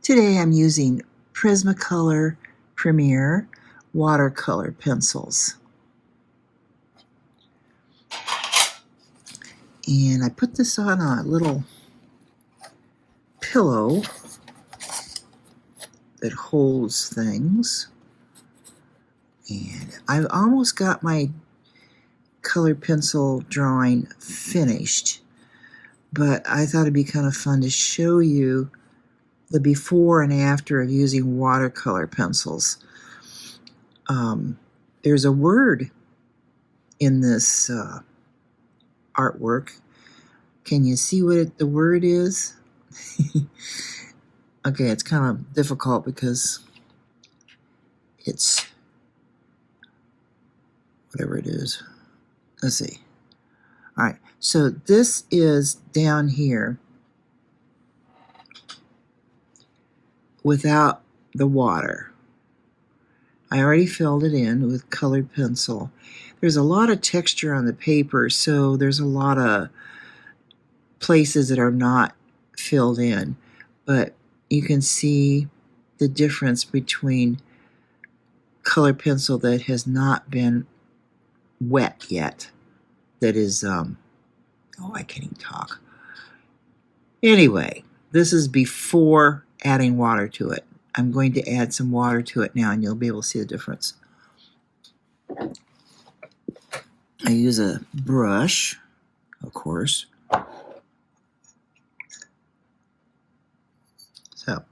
Today I'm using Prismacolor Premier Watercolor Pencils. And I put this on a little pillow that holds things. And I've almost got my color pencil drawing finished, but I thought it'd be kind of fun to show you the before and after of using watercolor pencils. There's a word in this artwork. Can you see what the word is? Okay, it's kind of difficult because it's whatever it is. Let's see. All right, so this is down here without the water. I already filled it in with colored pencil. There's a lot of texture on the paper, so there's a lot of places that are not filled in, but you can see the difference between colored pencil that has not been wet yet, that is, oh, I can't even talk. Anyway, this is before adding water to it. I'm going to add some water to it now and you'll be able to see the difference. I use a brush, of course. So,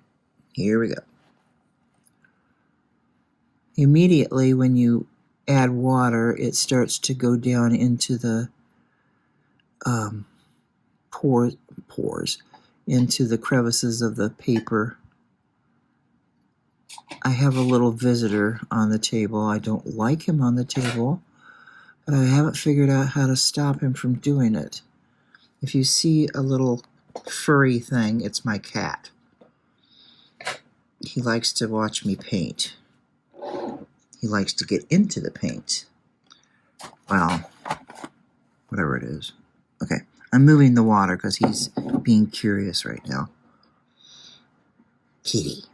here we go. Immediately when you add water, it starts to go down into the pores, into the crevices of the paper. I have a little visitor on the table. I don't like him on the table, but I haven't figured out how to stop him from doing it. If you see a little furry thing, it's my cat. He likes to watch me paint. He likes to get into the paint. Well, whatever it is. Okay, I'm moving the water because he's being curious right now. Kitty.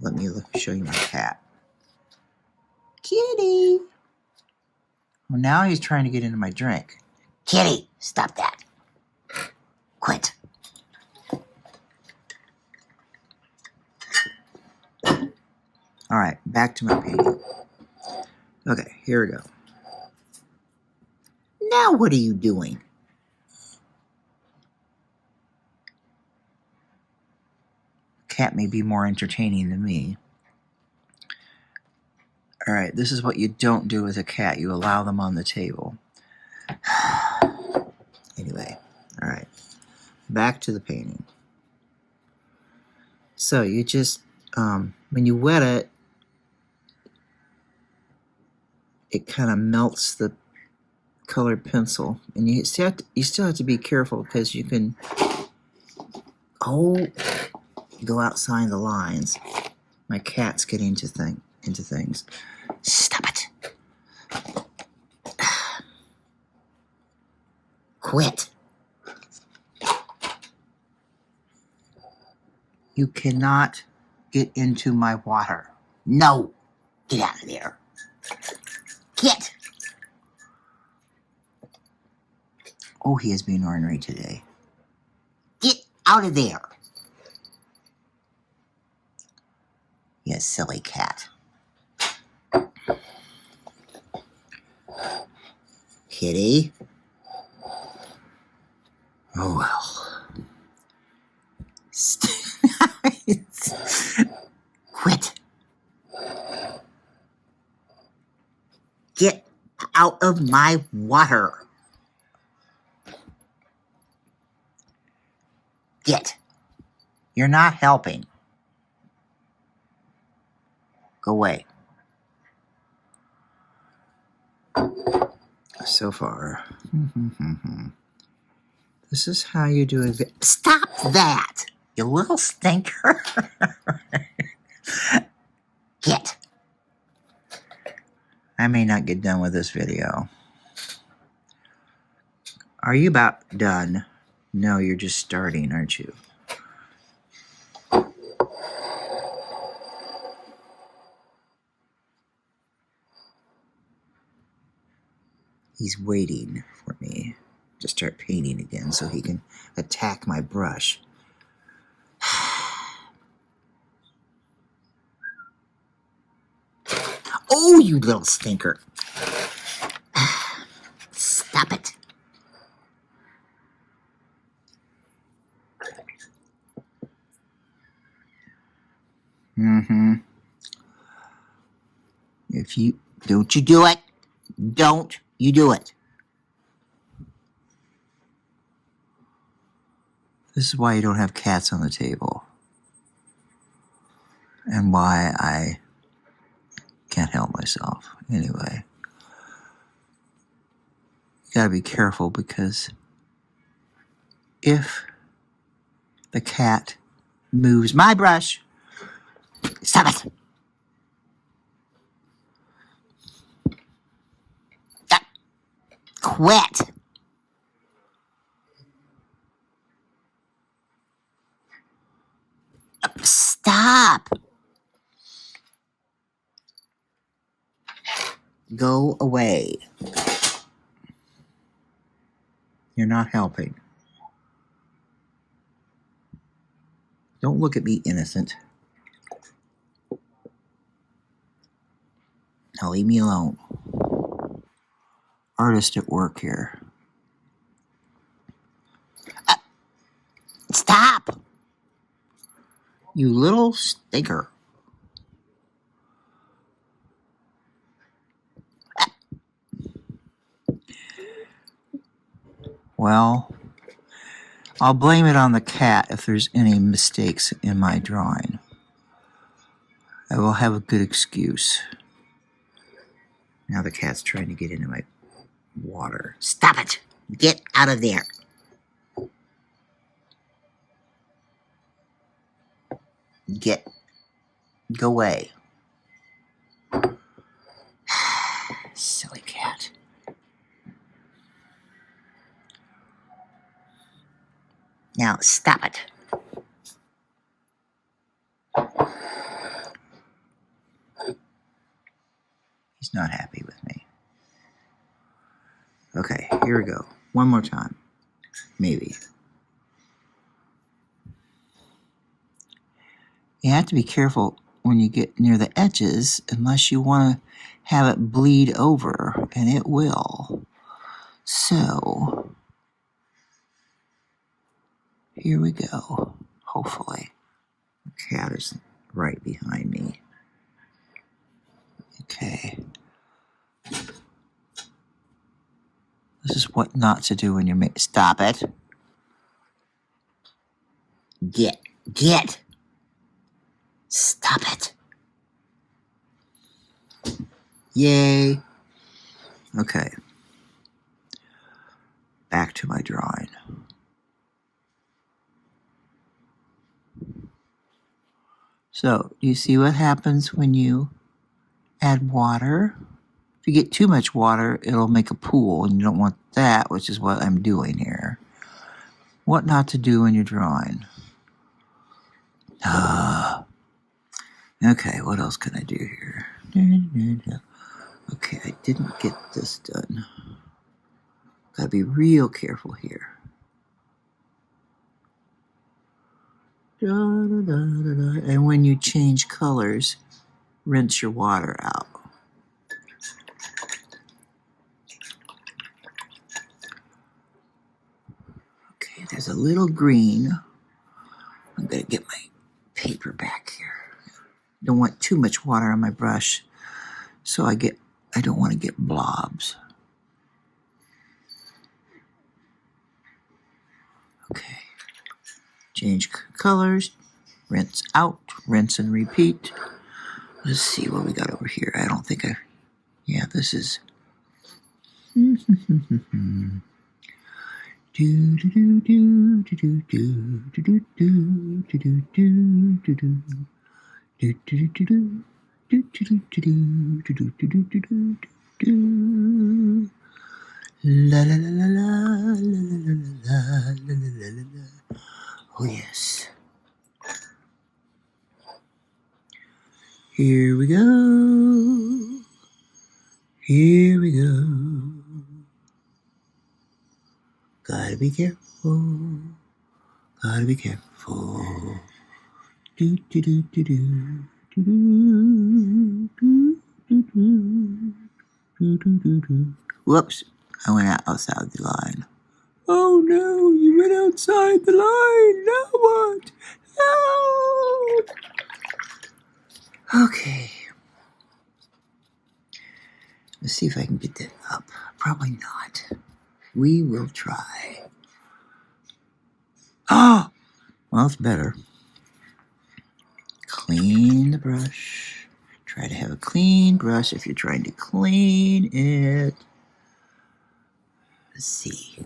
Let me show you my cat. Kitty! Well, now he's trying to get into my drink. Kitty, stop that. Quit. All right, back to my painting. Okay, here we go. Now what are you doing? Cat may be more entertaining than me. All right, this is what you don't do with a cat. You allow them on the table. Anyway, all right, back to the painting. So you just, when you wet it, it kind of melts the colored pencil, and you still have to be careful because you can go outside the lines. My cat's getting into things. Stop it! Quit! You cannot get into my water. No! Get out of there! Get! Oh, he is being ornery today. Get out of there! You silly cat. Kitty. Oh well. Quit. Get out of my water. Get. You're not helping. Go away. So far. This is how you do it. Stop that, you little stinker. Get. I may not get done with this video. Are you about done? No, you're just starting, aren't you? He's waiting for me to start painting again so he can attack my brush. Oh, you little stinker. Stop it. If you don't you do it. Don't you do it. This is why you don't have cats on the table. And why I can't help myself. Anyway. You gotta be careful because if the cat moves my brush, stop it. Quit. Stop. Go away. You're not helping. Don't look at me, innocent. Now leave me alone. Artist at work here. Stop! You little stinker. Well, I'll blame it on the cat if there's any mistakes in my drawing. I will have a good excuse. Now the cat's trying to get into my water. Stop it! Get out of there. Go away. Silly cat. Now stop it. He's not happy with me. Okay, here we go. One more time. Maybe. You have to be careful when you get near the edges unless you want to have it bleed over, and it will. So, here we go. Hopefully. The cat is right behind me. Okay. This is what not to do when you're stop it. Get. Stop it. Yay. Okay. Back to my drawing. So, do you see what happens when you add water? If you get too much water, it'll make a pool, and you don't want that, which is what I'm doing here. What not to do when you're drawing. Okay, what else can I do here? Okay, I didn't get this done. Gotta be real careful here. And when you change colors, rinse your water out. Okay, there's a little green. I'm gonna get my paper back here. Don't want too much water on my brush, so I don't want to get blobs. Okay. Change colors, rinse out, rinse and repeat. Let's see what we got over here. I don't think yeah, this is. La la la la la la la la la la la. Oh yes. Here we go. Here we go. be careful. Gotta be careful. Do do do do do do do do do do do do do. Whoops! I went outside the line. Oh no! You went outside the line. Now what? No! Okay. Let's see if I can get that up. Probably not. We will try. Oh! Well, it's better. Clean the brush. Try to have a clean brush if you're trying to clean it. Let's see.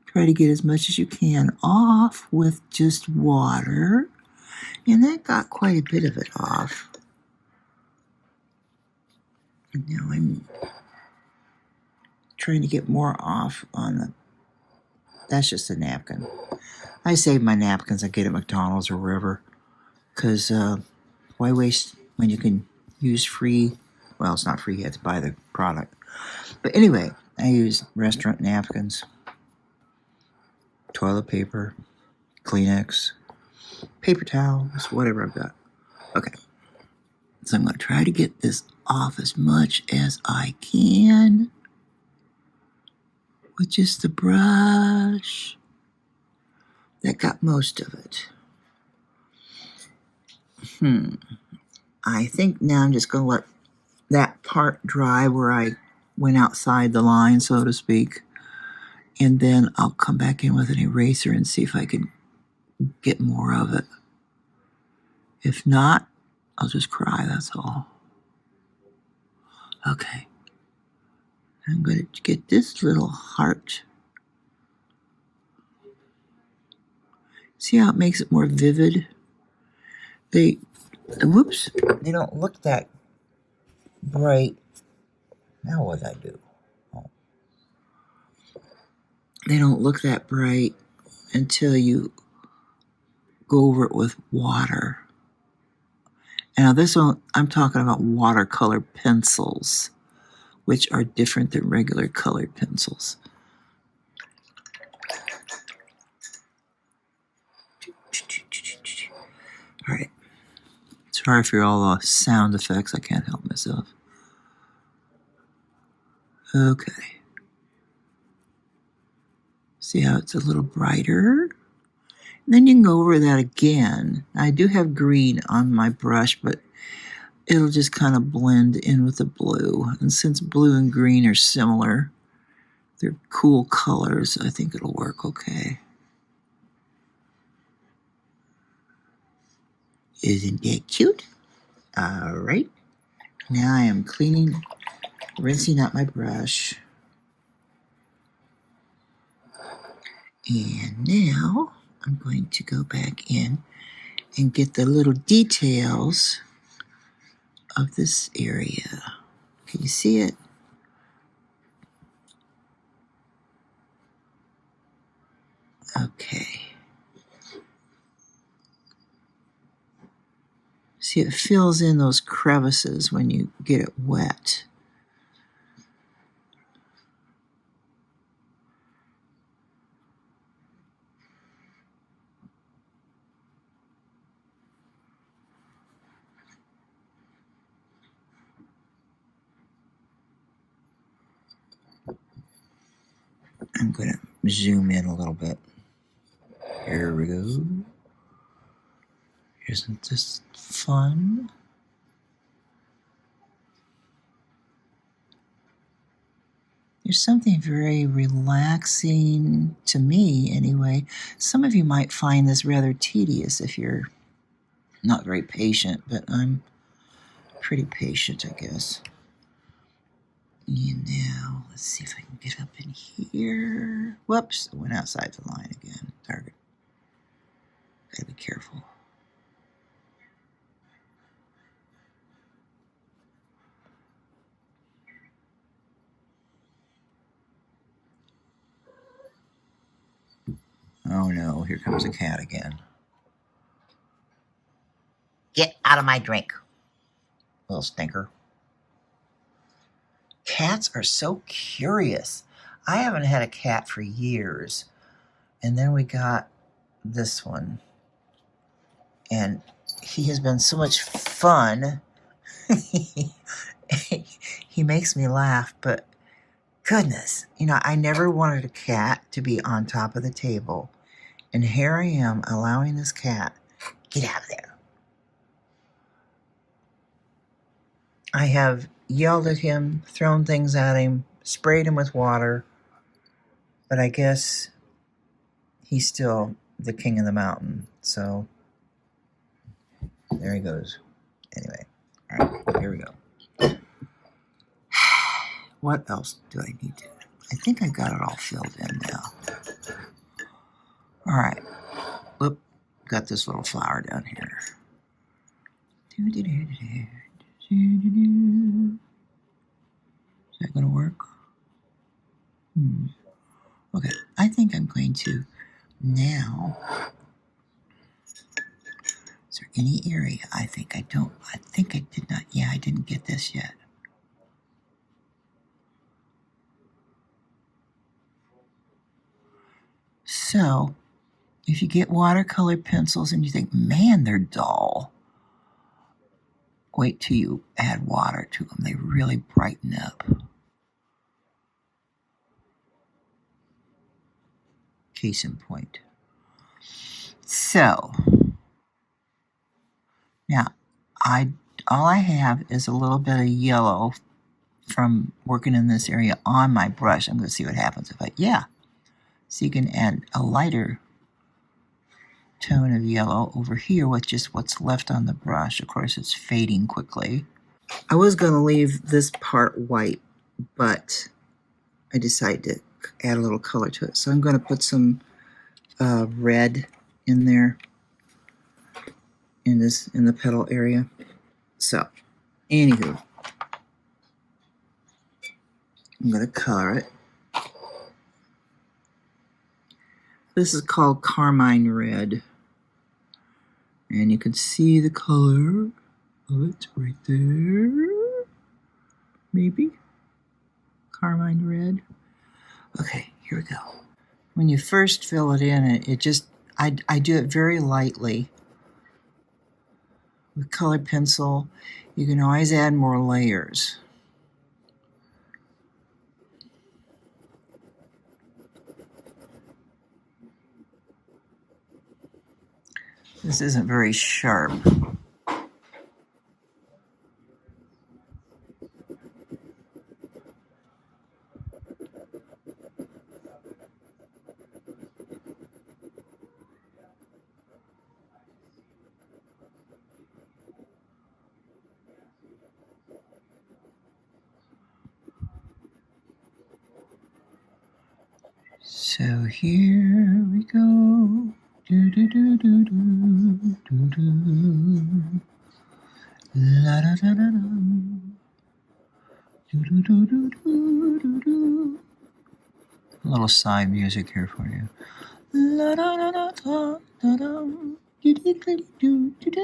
Try to get as much as you can off with just water. And that got quite a bit of it off. And now I'm trying to get more off on the... That's just a napkin. I save my napkins I get at McDonald's or wherever. Because why waste when you can use free... Well, it's not free. You have to buy the product. But anyway, I use restaurant napkins, toilet paper, Kleenex, paper towels, whatever I've got. Okay. So I'm going to try to get this off as much as I can with just the brush. That got most of it. I think now I'm just going to let that part dry where I went outside the line, so to speak. And then I'll come back in with an eraser and see if I can get more of it. If not, I'll just cry, that's all. Okay. I'm going to get this little heart. See how it makes it more vivid? They don't look that bright. Now what did I do? Oh. They don't look that bright until you go over it with water. Now this one, I'm talking about watercolor pencils, which are different than regular colored pencils. All right. Sorry for all the sound effects. I can't help myself. Okay. See how it's a little brighter? Then you can go over that again. I do have green on my brush, but it'll just kind of blend in with the blue. And since blue and green are similar, they're cool colors, I think it'll work okay. Isn't that cute? All right. Now I am rinsing out my brush. And now I'm going to go back in and get the little details of this area. Can you see it? Okay. See, it fills in those crevices when you get it wet. I'm going to zoom in a little bit. Here we go. Isn't this fun? There's something very relaxing, to me anyway. Some of you might find this rather tedious if you're not very patient, but I'm pretty patient, I guess. And now, let's see if I can get up in here. Whoops, I went outside the line again. Target. Gotta be careful. Oh no, here comes a cat again. Get out of my drink, little stinker. Cats are so curious. I haven't had a cat for years. And then we got this one. And he has been so much fun. He makes me laugh, but goodness, I never wanted a cat to be on top of the table. And here I am allowing this cat, get out of there. I have yelled at him, thrown things at him, sprayed him with water, but I guess he's still the king of the mountain. So there he goes. Anyway, all right, here we go. What else do I need to? I think I got it all filled in now. All right. Whoop, got this little flower down here. Is that going to work? Okay, I think I'm going to now. Is there any area? I think I did not. Yeah, I didn't get this yet. So, if you get watercolor pencils and you think, man, they're dull, wait till you add water to them. They really brighten up. Case in point. So, now, all I have is a little bit of yellow from working in this area on my brush. I'm going to see what happens if so you can add a lighter tone of yellow over here with just what's left on the brush. Of course, it's fading quickly. I was going to leave this part white, but I decided to add a little color to it. So I'm going to put some red in there in the petal area. So, anywho, I'm going to color it. This is called Carmine Red. And you can see the color of it right there. Maybe. Carmine Red. Okay, here we go. When you first fill it in, I do it very lightly. With colored pencil, you can always add more layers. This isn't very sharp. So here we go. Do do do do do do do. La da da da da. Do do do do do do do. A little side music here for you. La da da da da da da. Do do do do do do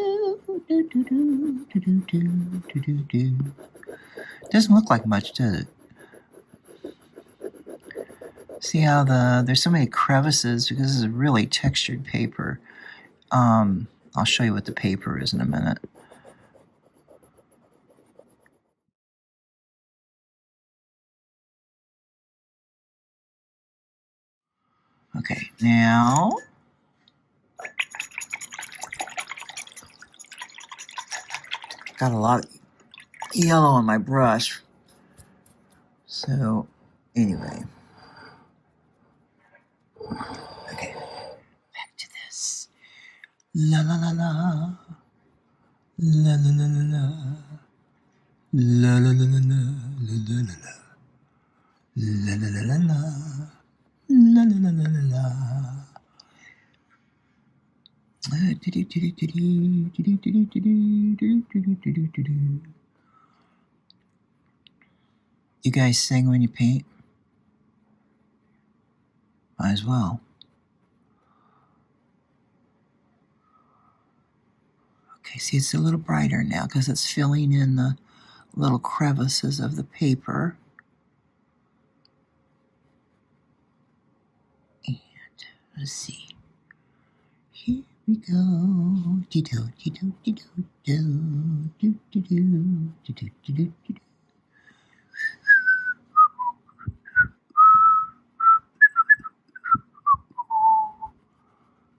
do do do do do do do. Doesn't look like much, does it? See how there's so many crevices because this is a really textured paper. I'll show you what the paper is in a minute. Okay, now got a lot of yellow on my brush. So anyway. Okay, back to this. La la la la. La la la la la. La la la la la. La la la. La la la la la. La la la la la la. You guys sing when you paint? Might as well. Okay, see, it's a little brighter now because it's filling in the little crevices of the paper. Let's see. Here we go.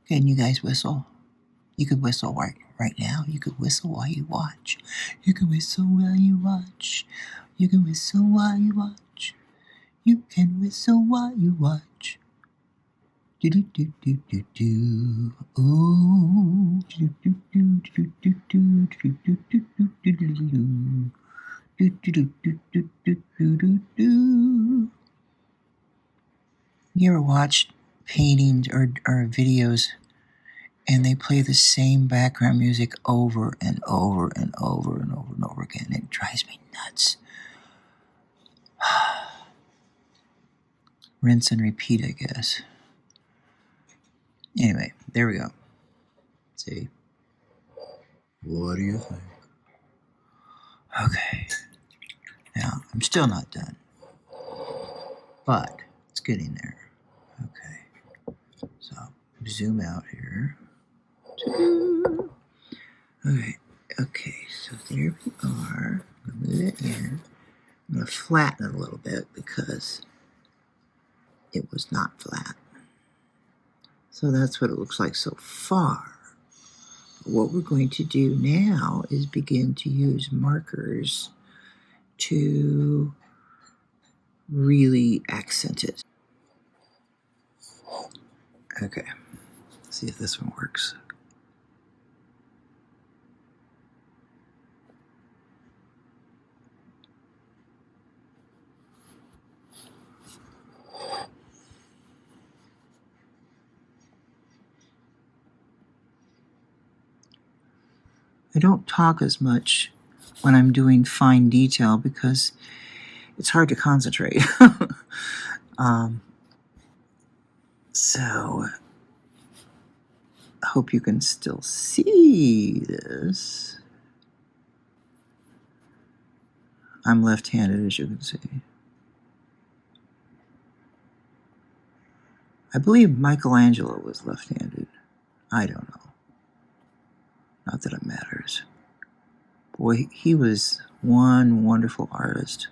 Can you guys whistle? You could whistle right now. You could whistle while you watch. You can whistle while you watch. You can whistle while you watch. You can whistle while you watch. Do do do do do do. Oh. Do do do do do do do do do do do do do. Do do do do do do do do do. You ever watch paintings or videos and they play the same background music over and over and over and over and over again? It drives me nuts. Rinse and repeat, I guess. Anyway, there we go. See? What do you think? Okay. Now, I'm still not done. But it's getting there. Okay. So, zoom out here. Okay. Okay, so there we are. I'm going to move it in. I'm going to flatten it a little bit because it was not flat. So that's what it looks like so far. What we're going to do now is begin to use markers to really accent it. Okay, let's see if this one works. I don't talk as much when I'm doing fine detail because it's hard to concentrate. So I hope you can still see this. I'm left-handed, as you can see. I believe Michelangelo was left-handed. I don't know. Not that it matters. Boy, he was one wonderful artist.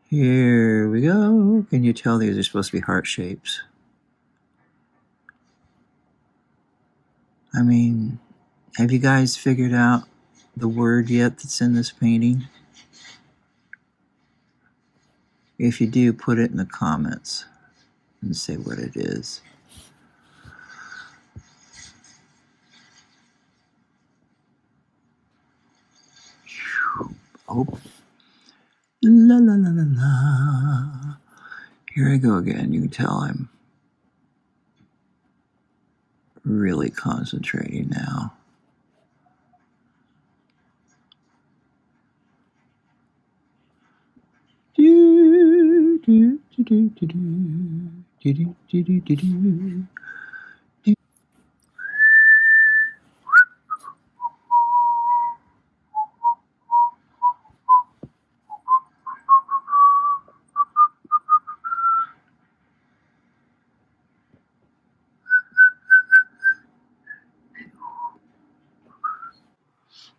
Here we go. Can you tell these are supposed to be heart shapes? I mean, have you guys figured out the word yet that's in this painting? If you do, put it in the comments and say what it is. Oh, la la la la la. Here I go again. You can tell I'm really concentrating now. Do, do, do, do, do, do, do, do, do, do, do.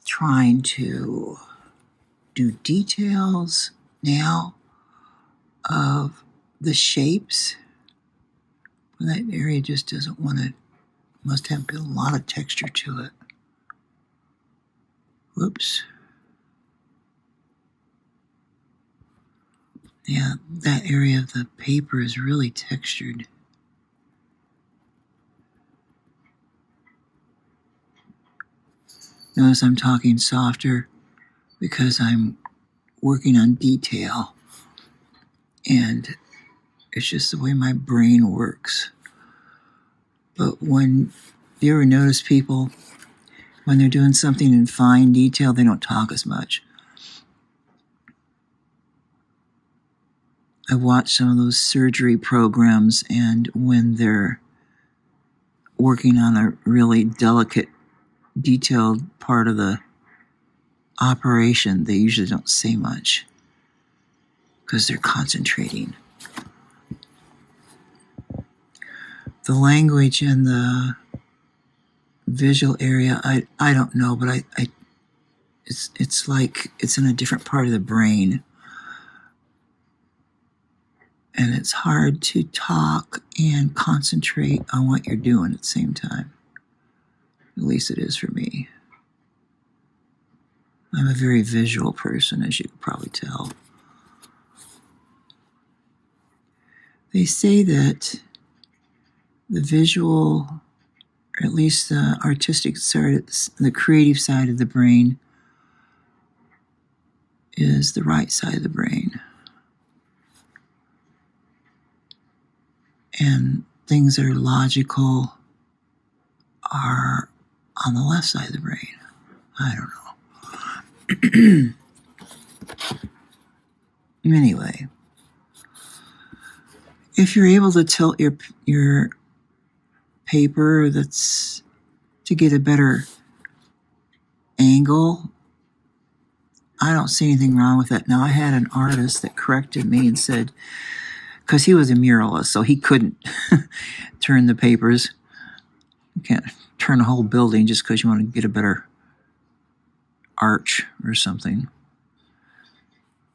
Trying to do details now of the shapes. That area just doesn't want to, must have a lot of texture to it. Whoops. Yeah, that area of the paper is really textured. Notice I'm talking softer because I'm working on detail. And it's just the way my brain works. But when you ever notice people, when they're doing something in fine detail, they don't talk as much. I've watched some of those surgery programs, and when they're working on a really delicate, detailed part of the operation, they usually don't say much. because they're concentrating. The language and the visual area, I don't know, but it's like it's in a different part of the brain. And it's hard to talk and concentrate on what you're doing at the same time. At least it is for me. I'm a very visual person, as you can probably tell. They say that the visual, or at least the artistic side, the creative side of the brain, is the right side of the brain. And things that are logical are on the left side of the brain. I don't know. Anyway, if you're able to tilt your paper that's to get a better angle, I don't see anything wrong with that. Now, I had an artist that corrected me and said, because he was a muralist, so he couldn't turn the papers. You can't turn a whole building just because you want to get a better arch or something.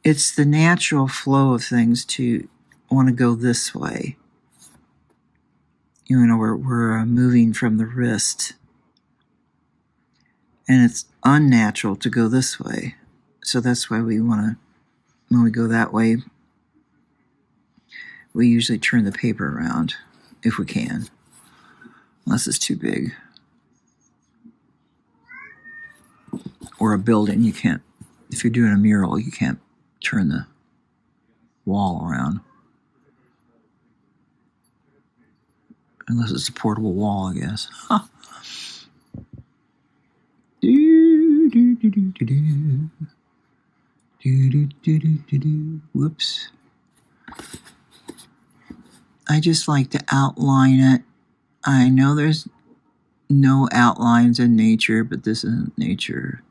It's the natural flow of things to want to go this way. You know, we're moving from the wrist. And it's unnatural to go this way. So that's why we want to, when we go that way, we usually turn the paper around if we can. Unless it's too big. Or a building, you can't, if you're doing a mural, you can't turn the wall around. Unless it's a portable wall, I guess. Huh. Whoops. I just like to outline it. I know there's no outlines in nature, but this isn't nature.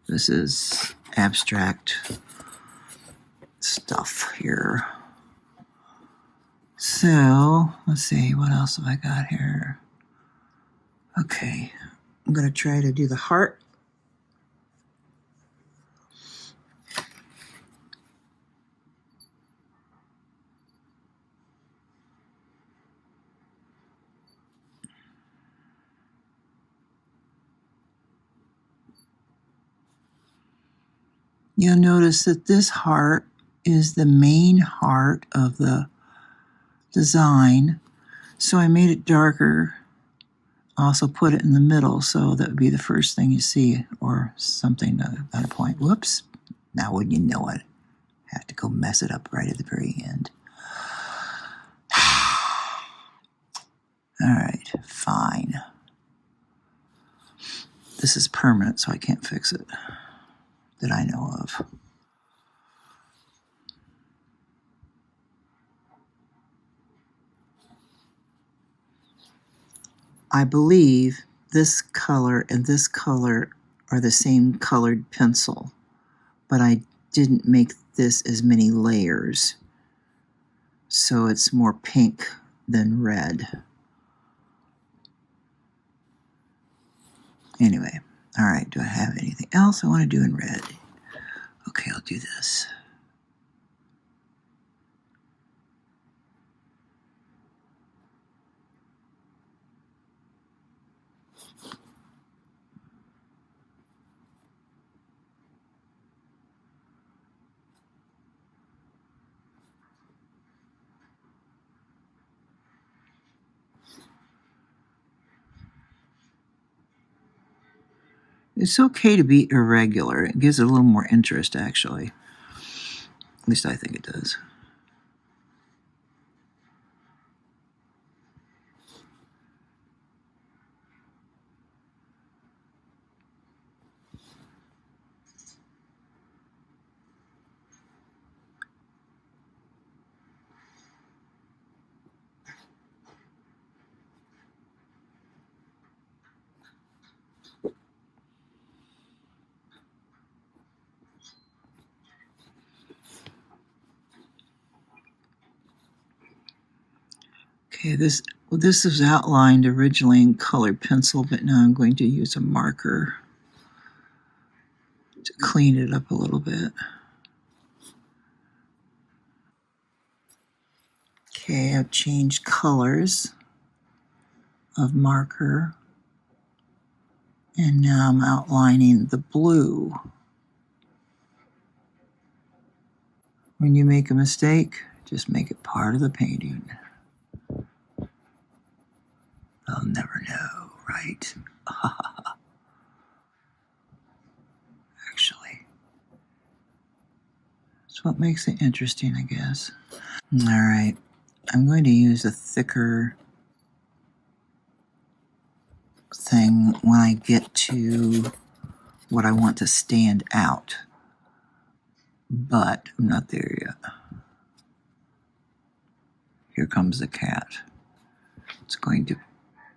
This is abstract stuff here. So, let's see, what else have I got here? Okay, I'm going to try to do the heart. You'll notice that this heart is the main heart of the design. So I made it darker. Also put it in the middle, so that would be the first thing you see, or something at a point. Whoops. Now wouldn't you know it? Have to go mess it up right at the very end. All right, fine. This is permanent, so I can't fix it that I know of. I believe this color and this color are the same colored pencil, but I didn't make this as many layers, so it's more pink than red. Anyway, all right, do I have anything else I want to do in red? Okay, I'll do this. It's okay to be irregular. It gives it a little more interest, actually. At least I think it does. Okay, this was outlined originally in colored pencil, but now I'm going to use a marker to clean it up a little bit. Okay, I've changed colors of marker, and now I'm outlining the blue. When you make a mistake, just make it part of the painting. They'll never know, right? Actually, that's what makes it interesting, I guess. All right, I'm going to use a thicker thing when I get to what I want to stand out, but I'm not there yet. Here comes the cat. It's going to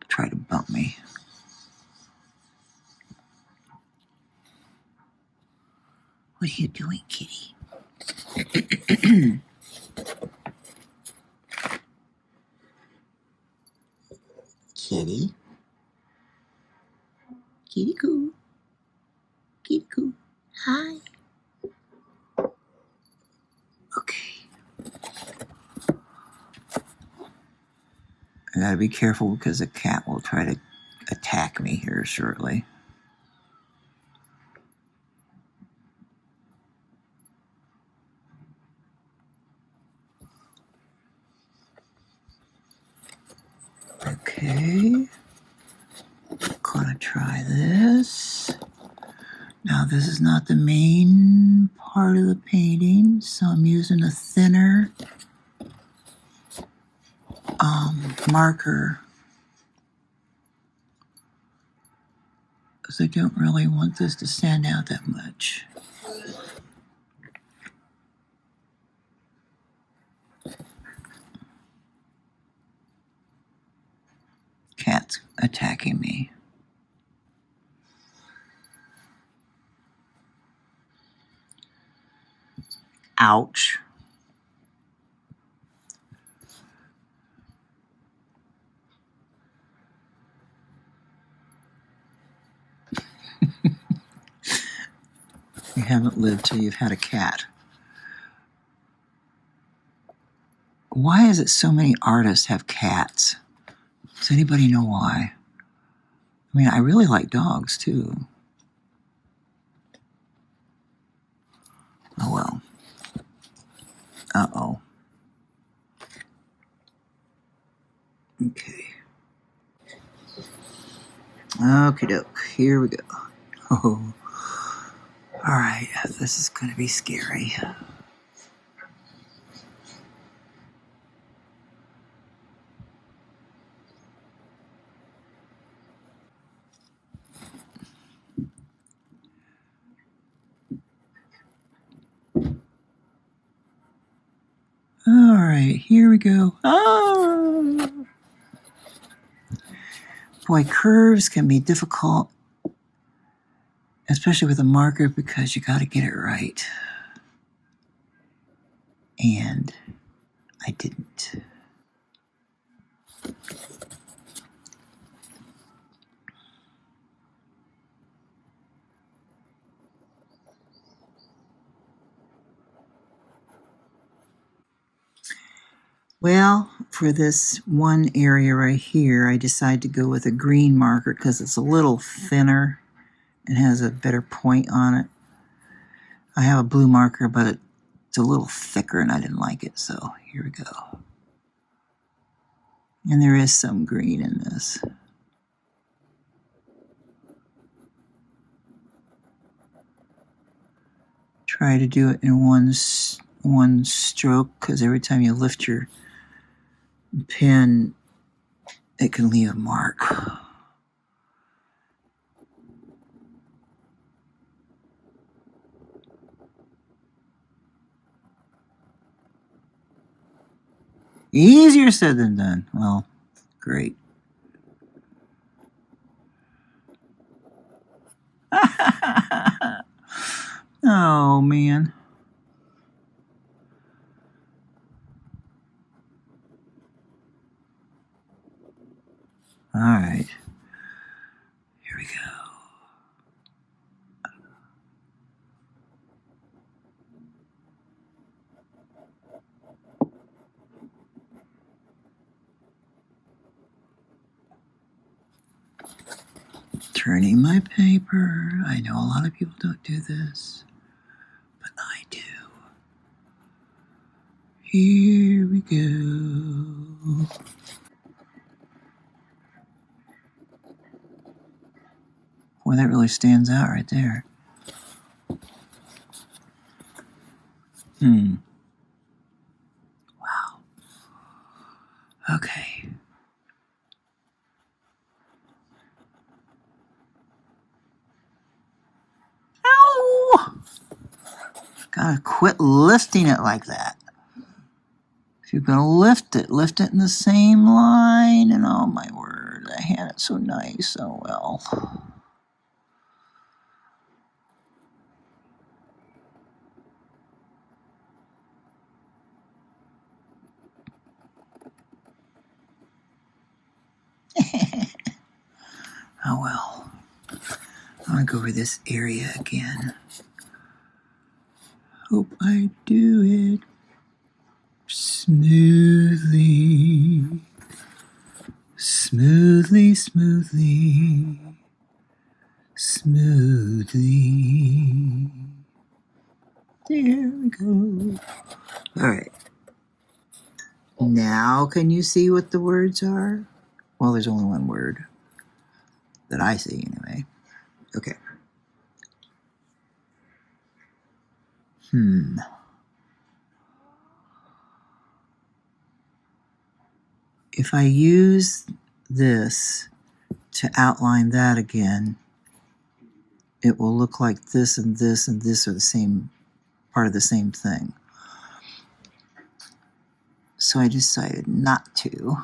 try to bump me. What are you doing, kitty? Kitty? Kitty coo. Kitty coo. Hi. Okay. I gotta be careful because the cat will try to attack me here shortly. Okay. Gonna try this. Now this is not the main part of the painting, so I'm using a thinner marker because I don't really want this to stand out that much. Cat's attacking me. Ouch. You haven't lived till you've had a cat. Why is it so many artists have cats? Does anybody know why? I mean, I really like dogs too. Oh well. Uh-oh. Okay. Okie doke. Here we go. Oh. All right. This is going to be scary. All right. Here we go. Oh. Boy, curves can be difficult, especially with a marker, because you got to get it right. And I didn't. Well, for this one area right here, I decided to go with a green marker because it's a little thinner and has a better point on it. I have a blue marker, but it's a little thicker and I didn't like it, so here we go. And there is some green in this. Try to do it in one stroke, because every time you lift your pen, it can leave a mark. Easier said than done. Well, great. Oh, man. All right. Here we go. Turning my paper. I know a lot of people don't do this, but I do. Here we go. Boy, that really stands out right there. Wow. Okay. Ow! Gotta quit lifting it like that. If you're gonna lift it in the same line. And oh my word, I had it so nice. Oh well. Oh well. I'm gonna go over this area again. Hope I do it smoothly. Smoothly, smoothly. Smoothly. There we go. All right. Now can you see what the words are? Well, there's only one word that I see anyway. Okay. If I use this to outline that again, it will look like this and this and this are the same part of the same thing. So I decided not to.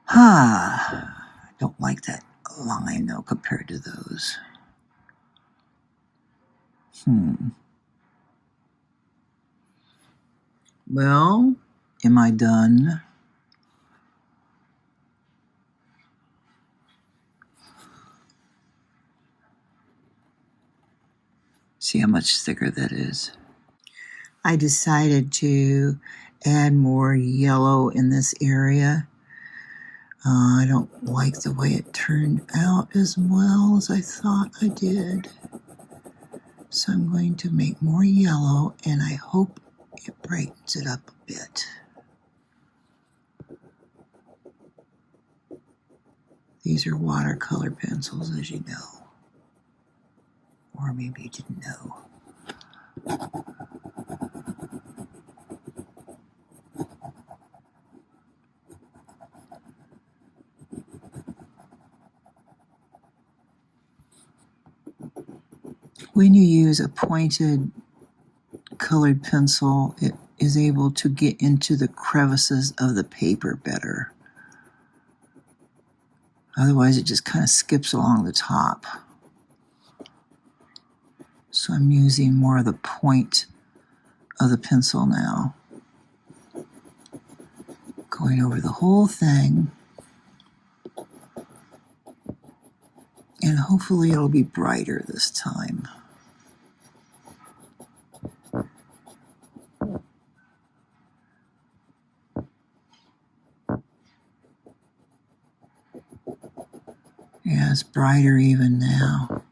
I don't like that line though compared to those. Well, am I done? See how much thicker that is. I decided to add more yellow in this area. I don't like the way it turned out as well as I thought I did. So I'm going to make more yellow, and I hope it brightens it up a bit. These are watercolor pencils, as you know. Or maybe you didn't know. When you use a pointed colored pencil, it is able to get into the crevices of the paper better. Otherwise, it just kind of skips along the top. So I'm using more of the point of the pencil now. Going over the whole thing. And hopefully it'll be brighter this time. Yeah, it's brighter even now.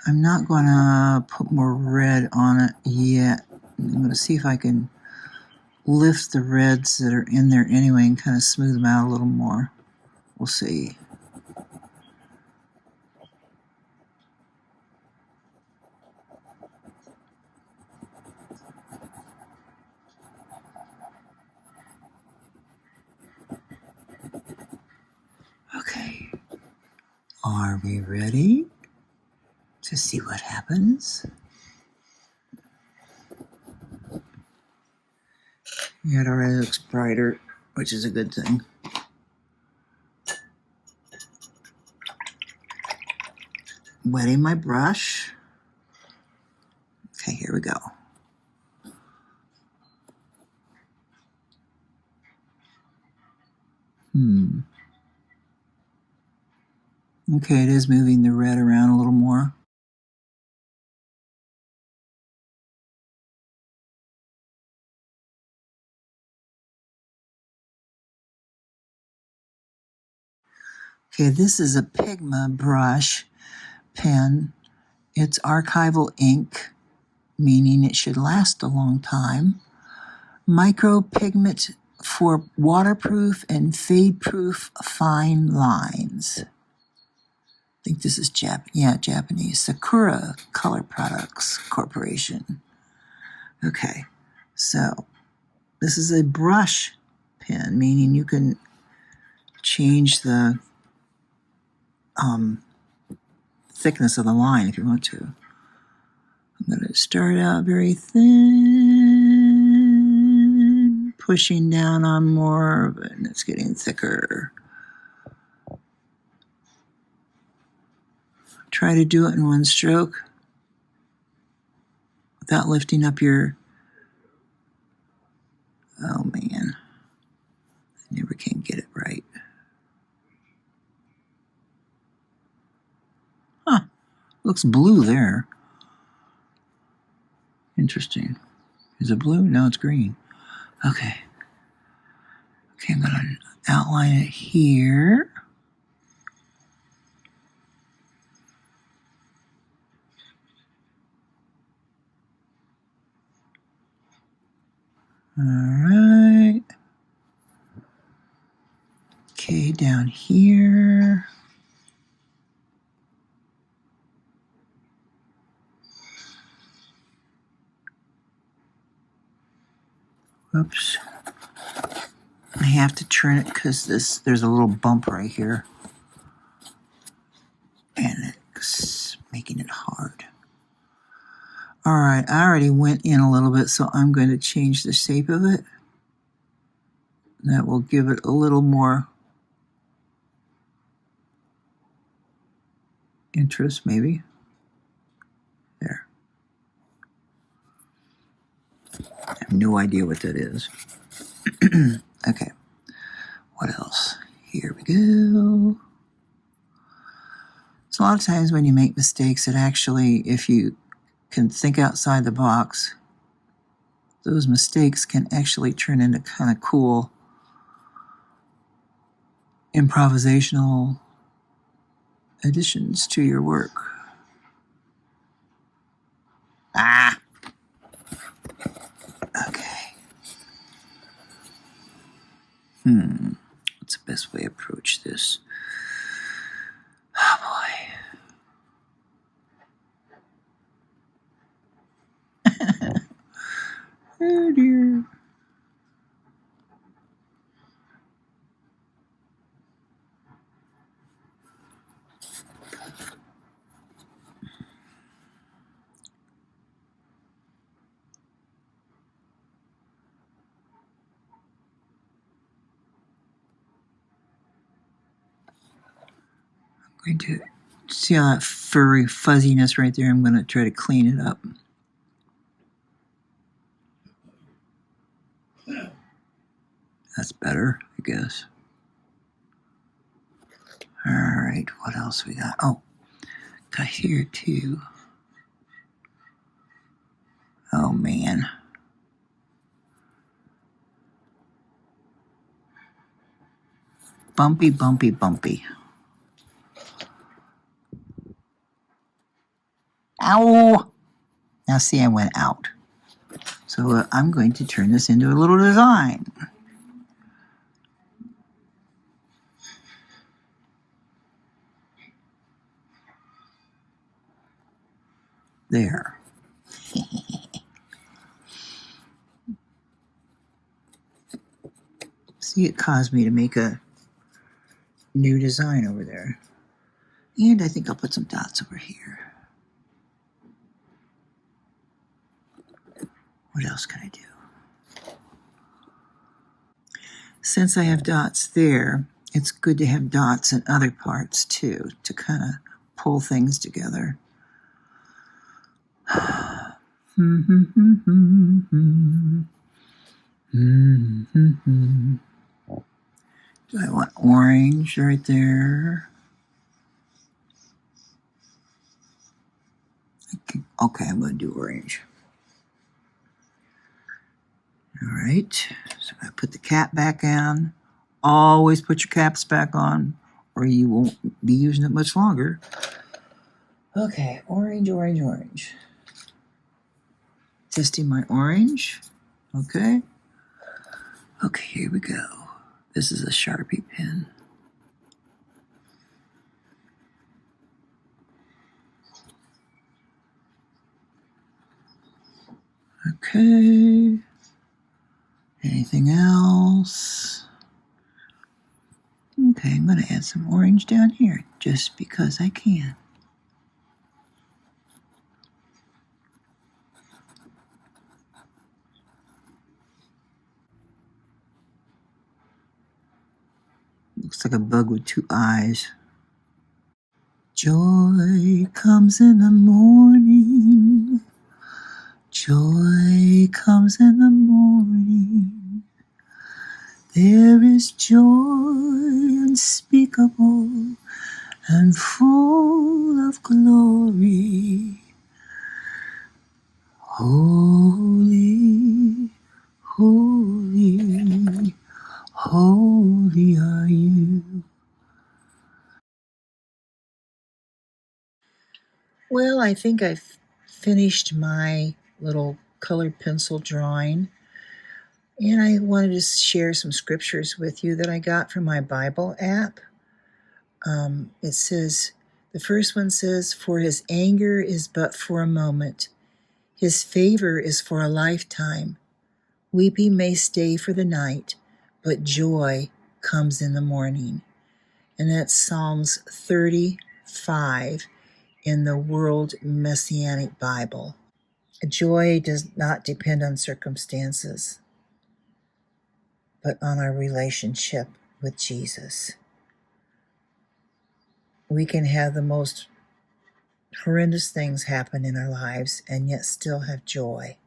I'm not going to put more red on it yet. I'm going to see if I can lift the reds that are in there anyway and kind of smooth them out a little more. We'll see. Okay. Are we ready to see what happens? Yeah, it already looks brighter, which is a good thing. Wetting my brush. Okay, it is moving the red around a little more. Okay, this is a Pigma brush pen. It's archival ink, meaning it should last a long time. Micro pigment for waterproof and fade-proof fine lines. I think this is Japanese. Sakura Color Products Corporation. Okay, so this is a brush pen, meaning you can change the thickness of the line if you want to. I'm going to start out very thin, pushing down on more of it, and it's getting thicker. Try to do it in one stroke without lifting up your... Oh man, I never can get it right. Huh, looks blue there. Interesting. Is it blue? No, it's green. Okay. Okay, I'm going to outline it here. All right. Okay, down here. Oops. I have to turn it because there's a little bump right here. And it's making it hard. All right, I already went in a little bit, so I'm going to change the shape of it. That will give it a little more interest, maybe. There. I have no idea what that is. Okay. What else? Here we go. So a lot of times when you make mistakes, it actually, if you can think outside the box, those mistakes can actually turn into kind of cool improvisational additions to your work. Ah! Okay. What's the best way to approach this? Oh boy. Oh dear. I'm going to see all that furry fuzziness right there. I'm going to try to clean it up. That's better, I guess. All right, what else we got? Oh, got here too. Oh man. Bumpy, bumpy, bumpy. Ow! Now see, I went out. So I'm going to turn this into a little design. There. See, it caused me to make a new design over there. And I think I'll put some dots over here. What else can I do? Since I have dots there, it's good to have dots in other parts too, to kind of pull things together. Do I want orange right there? Okay, I'm going to do orange. All right, so I put the cap back on. Always put your caps back on or you won't be using it much longer. Okay, orange, orange, orange. Testing my orange. Okay. Okay, here we go. This is a Sharpie pen. Okay. Anything else? Okay, I'm going to add some orange down here just because I can. Looks like a bug with two eyes. Joy comes in the morning. Joy comes in the morning. There is joy unspeakable and full of glory. Holy, holy, holy are you. Well, I think I've finished my little colored pencil drawing, and I wanted to share some scriptures with you that I got from my Bible app. It says, the first one says, "For his anger is but for a moment. His favor is for a lifetime. Weeping may stay for the night, but joy comes in the morning." And that's Psalms 35 in the World Messianic Bible. Joy does not depend on circumstances, but on our relationship with Jesus. We can have the most horrendous things happen in our lives and yet still have joy.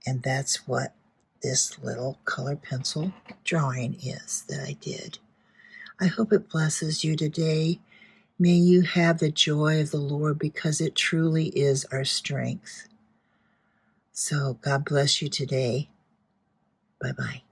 And that's what this little colored pencil drawing is that I did. I hope it blesses you today. May you have the joy of the Lord because it truly is our strength. So God bless you today. Bye-bye.